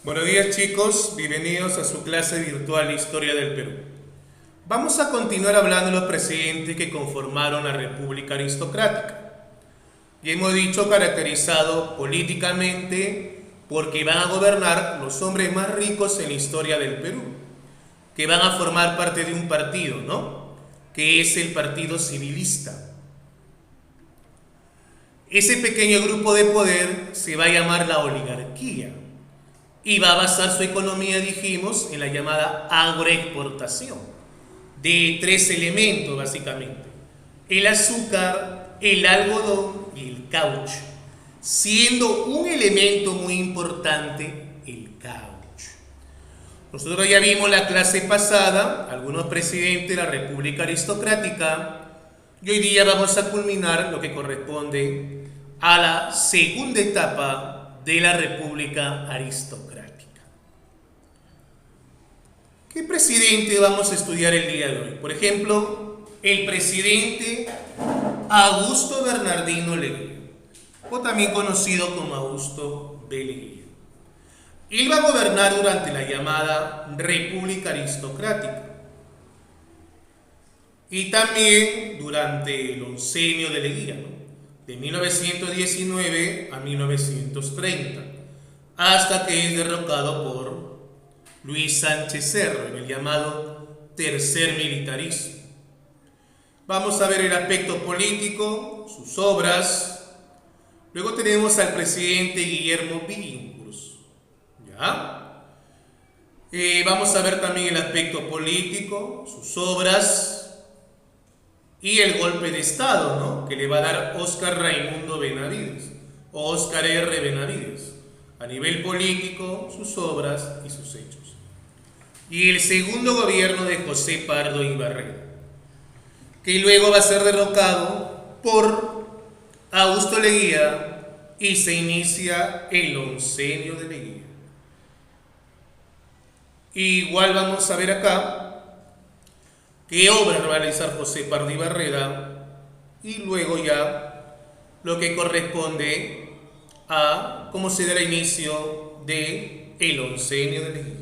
Buenos días chicos, bienvenidos a su clase virtual de Historia del Perú. Vamos a continuar hablando de los presidentes que conformaron la República Aristocrática. Y hemos dicho caracterizado políticamente porque van a gobernar los hombres más ricos en la historia del Perú, que van a formar parte de un partido, ¿no? Que es el Partido Civilista. Ese pequeño grupo de poder se va a llamar la oligarquía y va a basar su economía, dijimos, en la llamada agroexportación de tres elementos básicamente: el azúcar, el algodón y el caucho, siendo un elemento muy importante el caucho. Nosotros ya vimos la clase pasada algunos presidentes de la República Aristocrática y hoy día vamos a culminar lo que corresponde a la segunda etapa de la República Aristocrática. ¿Qué presidente vamos a estudiar el día de hoy? Por ejemplo, el presidente Augusto Bernardino Leguía, o también conocido como Augusto B. Leguía. Él va a gobernar durante la llamada República Aristocrática y también durante el oncenio de Leguía, ¿no? De 1919 a 1930, hasta que es derrocado por Luis Sánchez Cerro en el llamado Tercer Militarismo. Vamos a ver el aspecto político, sus obras. Luego tenemos al presidente Guillermo Billinghurst, ¿ya? Vamos a ver también el aspecto político, sus obras y el golpe de Estado, ¿no?, que le va a dar Óscar Raimundo Benavides o Óscar R. Benavides. A nivel político, sus obras y sus hechos. Y el segundo gobierno de José Pardo Ibarreta, que luego va a ser derrocado por Augusto Leguía y se inicia el oncenio de Leguía. Igual vamos a ver acá qué obras va a realizar José Pardo Ibarreta y luego ya lo que corresponde a cómo se da el inicio del oncenio de Leguía.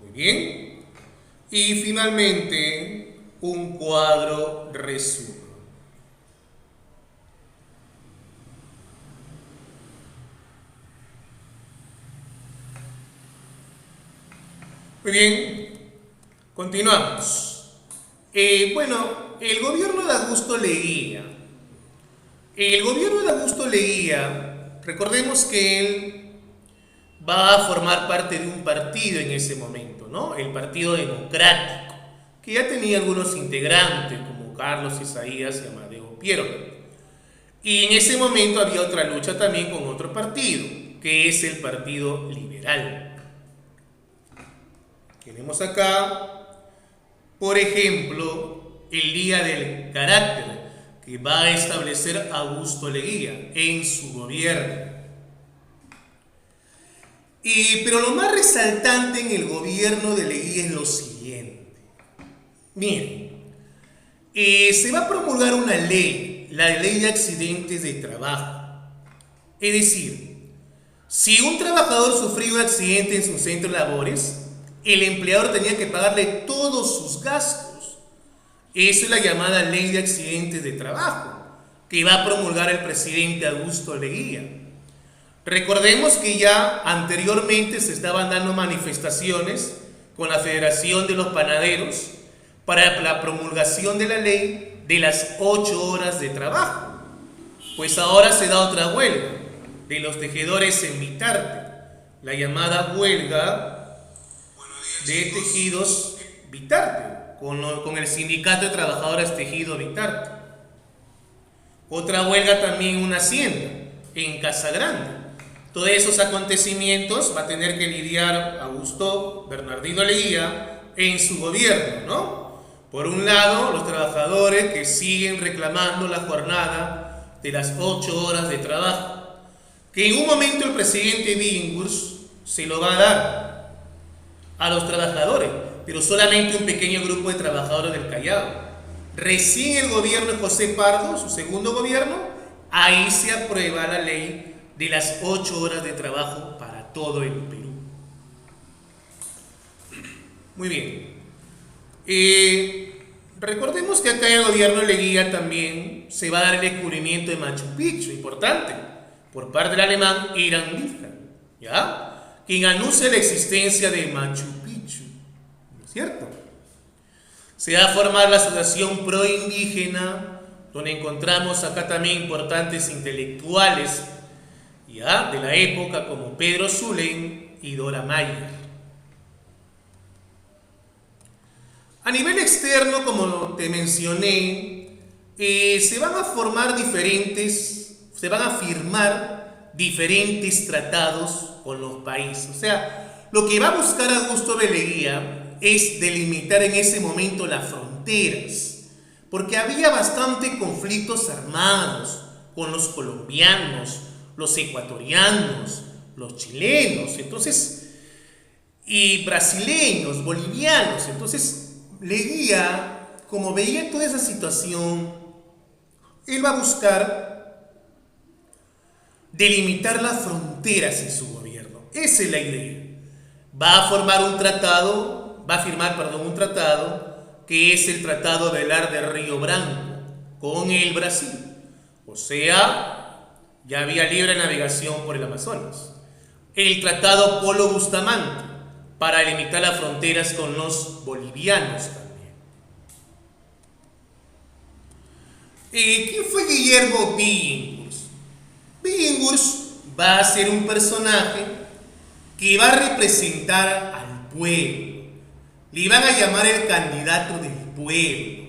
Muy bien. Y finalmente, un cuadro resumen. Muy bien, continuamos. Bueno, el gobierno de Augusto Leguía. El gobierno de Augusto Leguía, recordemos que él va a formar parte de un partido en ese momento, ¿no? El Partido Democrático, que ya tenía algunos integrantes como Carlos Isaías y Amadeo Piero. Y en ese momento había otra lucha también con otro partido, que es el Partido Liberal. Tenemos acá, por ejemplo, el Día del Carácter, que va a establecer Augusto Leguía en su gobierno. Pero lo más resaltante en el gobierno de Leguía es lo siguiente. Miren, se va a promulgar una ley, la ley de accidentes de trabajo. Es decir, si un trabajador sufrió un accidente en su centro de labores, el empleador tenía que pagarle todos sus gastos. Eso es la llamada ley de accidentes de trabajo, que va a promulgar el presidente Augusto Leguía. Recordemos que ya anteriormente se estaban dando manifestaciones con la Federación de los Panaderos para la promulgación de la ley de las 8 horas de trabajo. Pues ahora se da otra huelga de los tejedores en Vitarte, la llamada huelga de tejidos Vitarte, con el sindicato de trabajadores Tejido Vitarte. Otra huelga también en una hacienda en Casa Grande. Todos esos acontecimientos va a tener que lidiar Augusto Bernardino Leguía en su gobierno, ¿no? Por un lado, los trabajadores que siguen reclamando la jornada de las 8 horas de trabajo, que en un momento el presidente Billinghurst se lo va a dar a los trabajadores, pero solamente un pequeño grupo de trabajadores del Callao. Recién el gobierno de José Pardo, su segundo gobierno, ahí se aprueba la ley de las 8 horas de trabajo para para todo el Perú. Muy bien. Recordemos que acá el gobierno Leguía también se va a dar el descubrimiento de Machu Picchu, importante, por parte del alemán Iran Milgram, ¿ya? Quien anuncia la existencia de Machu Picchu, ¿no es cierto? Se va a formar la Asociación Pro-Indígena, donde encontramos acá también importantes intelectuales, ¿ya?, de la época como Pedro Zulem y Dora Mayer. A nivel externo, como te mencioné, se van a firmar diferentes tratados con los países. O sea, lo que va a buscar Augusto B. Leguía es delimitar en ese momento las fronteras, porque había bastante conflictos armados con los colombianos, los ecuatorianos, los chilenos, entonces, y brasileños, bolivianos. Entonces, Leguía, como veía toda esa situación, él va a buscar delimitar las fronteras en su gobierno. Esa es la idea. Va a firmar un tratado que es el Tratado Velar de Río Branco con el Brasil. O sea, ya había libre navegación por el Amazonas. El Tratado Polo Bustamante, para delimitar las fronteras con los bolivianos también. ¿Quién fue Guillermo Billinghurst? Billinghurst va a ser un personaje que va a representar al pueblo. Le van a llamar el candidato del pueblo,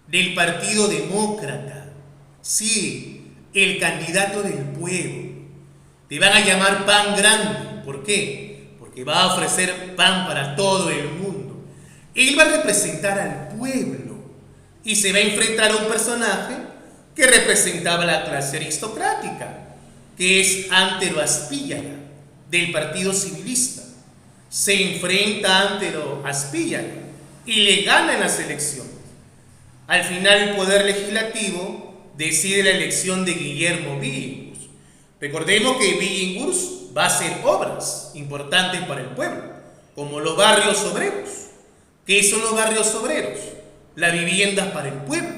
del Partido Demócrata. Sí, el candidato del pueblo. Le van a llamar pan grande. ¿Por qué? Porque va a ofrecer pan para todo el mundo. Él va a representar al pueblo y se va a enfrentar a un personaje que representaba la clase aristocrática, que es Antero Aspíllaga, del Partido Civilista. Se enfrenta a Antero Aspíllaga y le gana en las elecciones. Al final, el Poder Legislativo decide la elección de Guillermo Billinghurst. Recordemos que Billinghurst va a hacer obras importantes para el pueblo, como los barrios obreros. ¿Qué son los barrios obreros? Las viviendas para el pueblo.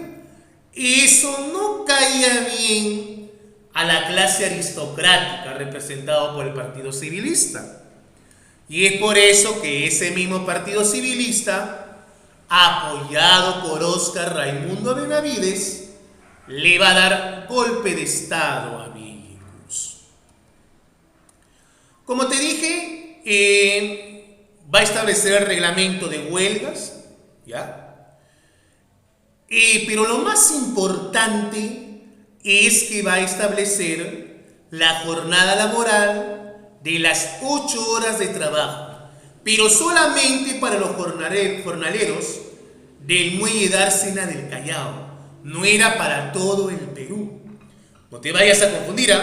Eso no caía bien a la clase aristocrática representada por el Partido Civilista. Y es por eso que ese mismo Partido Civilista, apoyado por Óscar Raimundo Benavides, le va a dar golpe de Estado a Billinghurst. Como te dije, va a establecer el reglamento de huelgas, ¿ya? Pero lo más importante es que va a establecer la jornada laboral de las 8 horas de trabajo, pero solamente para los jornaleros del muelle Dársena del Callao. No era para todo el Perú. No te vayas a confundir,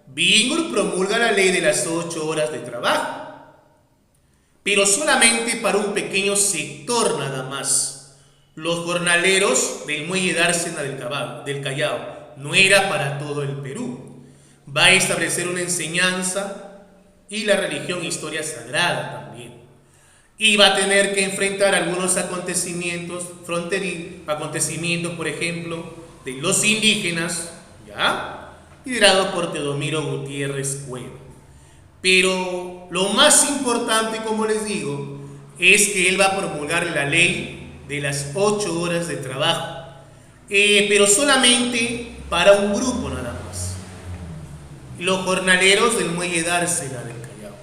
Billinghurst promulga la ley de las 8 horas de trabajo, pero solamente para un pequeño sector nada más. Los jornaleros del muelle Dársena del Callao. No era para todo el Perú. Va a establecer una enseñanza y la religión e historia sagrada también. Y va a tener que enfrentar algunos acontecimientos acontecimientos, por ejemplo, de los indígenas, ¿ya?, liderado por Teodomiro Gutiérrez Cueva. Pero lo más importante, como les digo, es que él va a promulgar la ley de las 8 horas de trabajo, pero solamente para un grupo nada más: los jornaleros del muelle Dársena del Callao.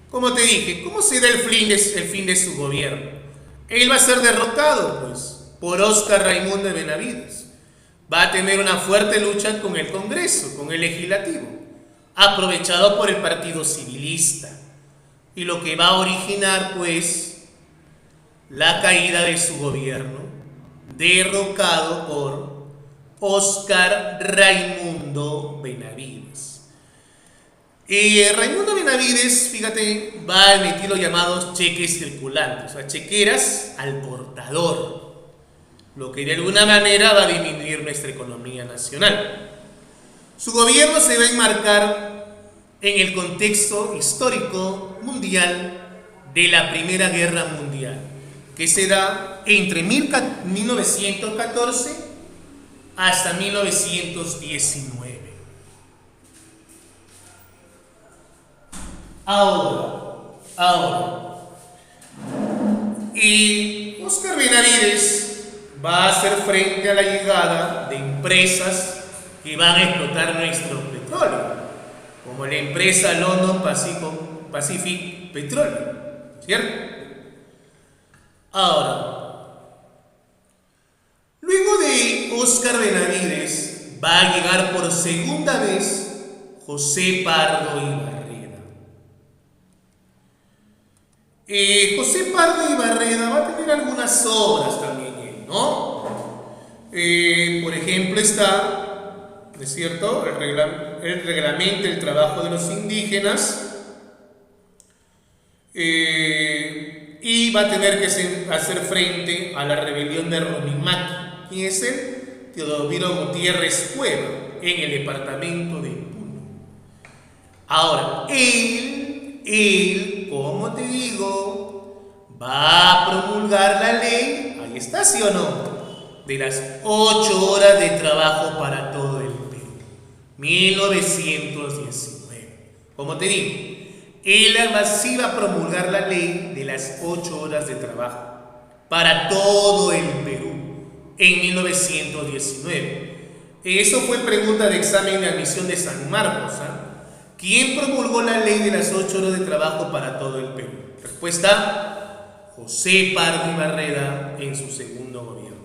Como te dije, ¿cómo será el fin de su gobierno? Él va a ser derrotado, pues, por Óscar Raimundo Benavides. Va a tener una fuerte lucha con el Congreso, con el Legislativo, aprovechado por el Partido Civilista, y lo que va a originar, pues, la caída de su gobierno, derrocado por Óscar Raimundo Benavides. Raimundo Benavides, fíjate, va a emitir los llamados cheques circulantes, o sea, chequeras al portador, lo que de alguna manera va a disminuir nuestra economía nacional. Su gobierno se va a enmarcar en el contexto histórico mundial de la Primera Guerra Mundial, que se da entre 1914 hasta 1919. Ahora, y Óscar Benavides va a hacer frente a la llegada de empresas que van a explotar nuestro petróleo, como la empresa London Pacific Petroleum, ¿cierto? Ahora, luego de Óscar Benavides va a llegar por segunda vez José Pardo y Barreda. José Pardo y Barreda va a tener algunas obras también, ¿no? Por ejemplo está, ¿no es cierto?, el reglamento del trabajo de los indígenas, y va a tener que hacer frente a la rebelión de Romimaki, quien es el Teodomiro Gutiérrez Cueva, en el departamento de Puno. Ahora, él, como te digo, va a promulgar la ley, ahí está, ¿sí o no?, de las 8 horas de trabajo para todo el Perú, 1919. Como te digo, él sí va a promulgar la ley de las 8 horas de trabajo para todo el Perú en 1919. Eso fue pregunta de examen de admisión de San Marcos, ¿eh? ¿Quién promulgó la ley de las 8 horas de trabajo para todo el Perú? Respuesta: José Pardo y Barreda en su segundo gobierno.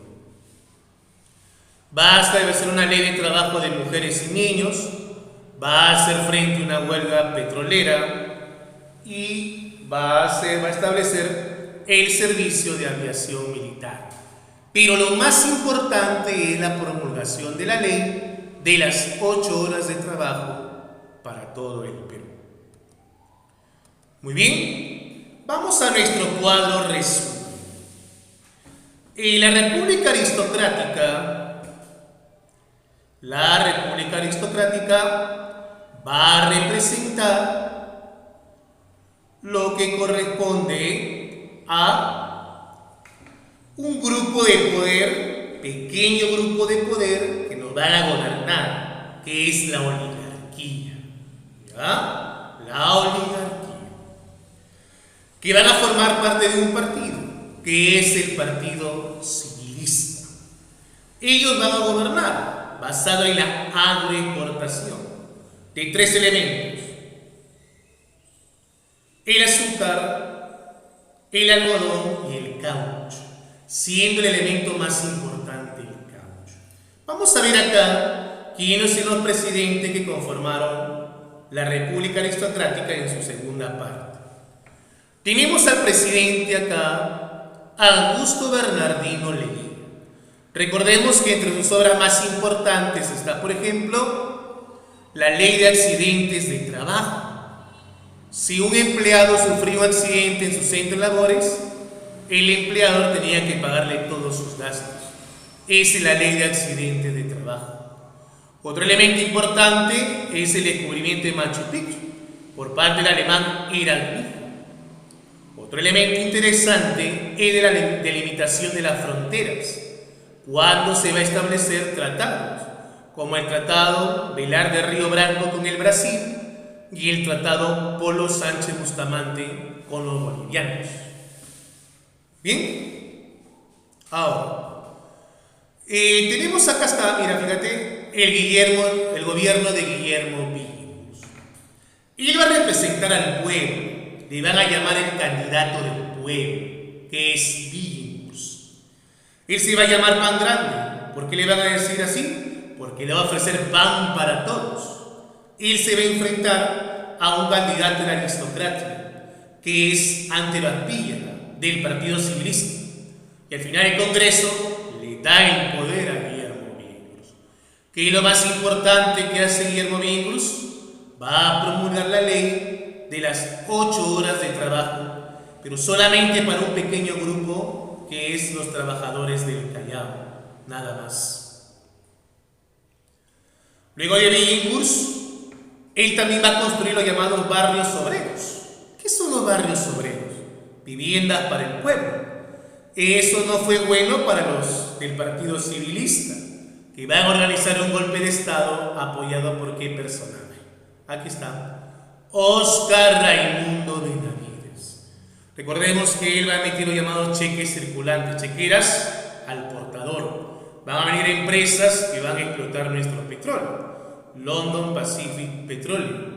Va a establecer una ley de trabajo de mujeres y niños, va a hacer frente a una huelga petrolera y va a establecer el servicio de aviación militar. Pero lo más importante es la promulgación de la ley de las 8 horas de trabajo para todo el Perú. Muy bien, vamos a nuestro cuadro resumen. La República Aristocrática va a representar lo que corresponde a un grupo de poder, pequeño grupo de poder, que nos van a gobernar, que es la oligarquía. ¿Ya? La oligarquía. Que van a formar parte de un partido, que es el Partido Civilista. Ellos van a gobernar basado en la agroexportación de 3 elementos: el azúcar, el algodón y el caucho, siendo el elemento más importante el caucho. Vamos a ver acá quiénes son los presidentes que conformaron la República Aristocrática en su segunda parte. Tenemos al presidente acá, Augusto Bernardino Leguía. Recordemos que entre sus obras más importantes está, por ejemplo, la Ley de Accidentes de Trabajo. Si un empleado sufrió un accidente en su centro de labores, el empleador tenía que pagarle todos sus gastos. Esa es la Ley de Accidentes de Trabajo. Otro elemento importante es el descubrimiento de Machu Picchu por parte del alemán Erhard Wiener. Otro elemento interesante es de la delimitación de las fronteras, cuando se va a establecer tratados, como el Tratado Velar de Río Branco con el Brasil y el Tratado Polo Sánchez Bustamante con los bolivianos. Bien, ahora tenemos acá está, mira, fíjate, el gobierno de Guillermo Billinghus. Él va a representar al pueblo, le van a llamar el candidato del pueblo, que es Billinghus. Él se va a llamar Pan Grande. ¿Por qué le van a decir así? Porque le va a ofrecer pan para todos. Él se va a enfrentar a un candidato de la aristocracia, que es Antero Aspilla, del Partido Civilista. Y al final el Congreso le da el poder a Guillermo Billinghus. ¿Qué es lo más importante que hace Guillermo Billinghus? Va a promulgar la ley de las 8 horas de trabajo, pero solamente para un pequeño grupo, que es los trabajadores del Callao, nada más. Luego de Billinghurst, él también va a construir los llamados barrios obreros. ¿Qué son los barrios obreros? Viviendas para el pueblo. Eso no fue bueno para los del Partido Civilista, que van a organizar un golpe de Estado apoyado por qué personaje. Aquí está, Óscar Raimundo Benavides. Recordemos que él va a emitir los llamados cheques circulantes, chequeras al portador. Van a venir empresas que van a explotar nuestro petróleo, London Pacific Petroleum,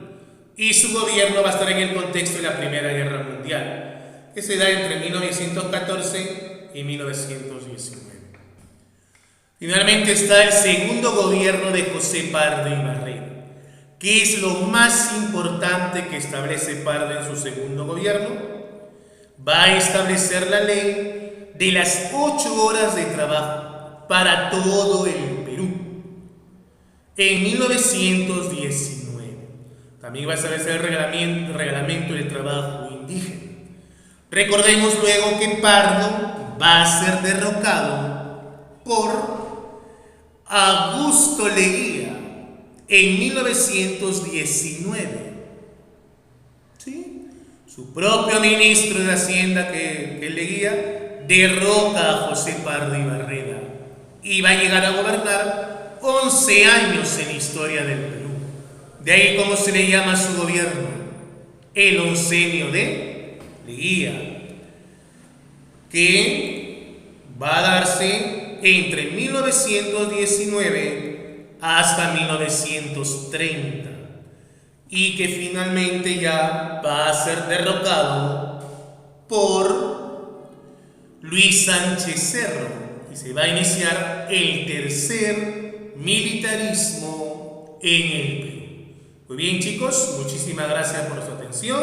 y su gobierno va a estar en el contexto de la Primera Guerra Mundial, que se da entre 1914 y 1919. Finalmente está el segundo gobierno de José Pardo y Barreda. ¿Qué es lo más importante que establece Pardo en su segundo gobierno? Va a establecer la ley de las 8 horas de trabajo para todo el Perú. En 1919 también va a establecer el reglamento del trabajo indígena. Recordemos luego que Pardo va a ser derrocado por Augusto Leguía en 1919. ¿Sí? Su propio ministro de Hacienda, que Leguía, derroca a José Pardo y Barreda y va a llegar a gobernar 11 años en la historia del Perú. De ahí cómo se le llama a su gobierno, el oncenio de Leguía, que va a darse entre 1919 hasta 1930 y que finalmente ya va a ser derrocado por Luis Sánchez Cerro y se va a iniciar el tercer militarismo en el Perú. Muy bien, chicos, muchísimas gracias por su atención.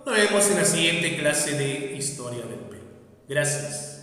Nos vemos en la siguiente clase de Historia del Perú. Gracias.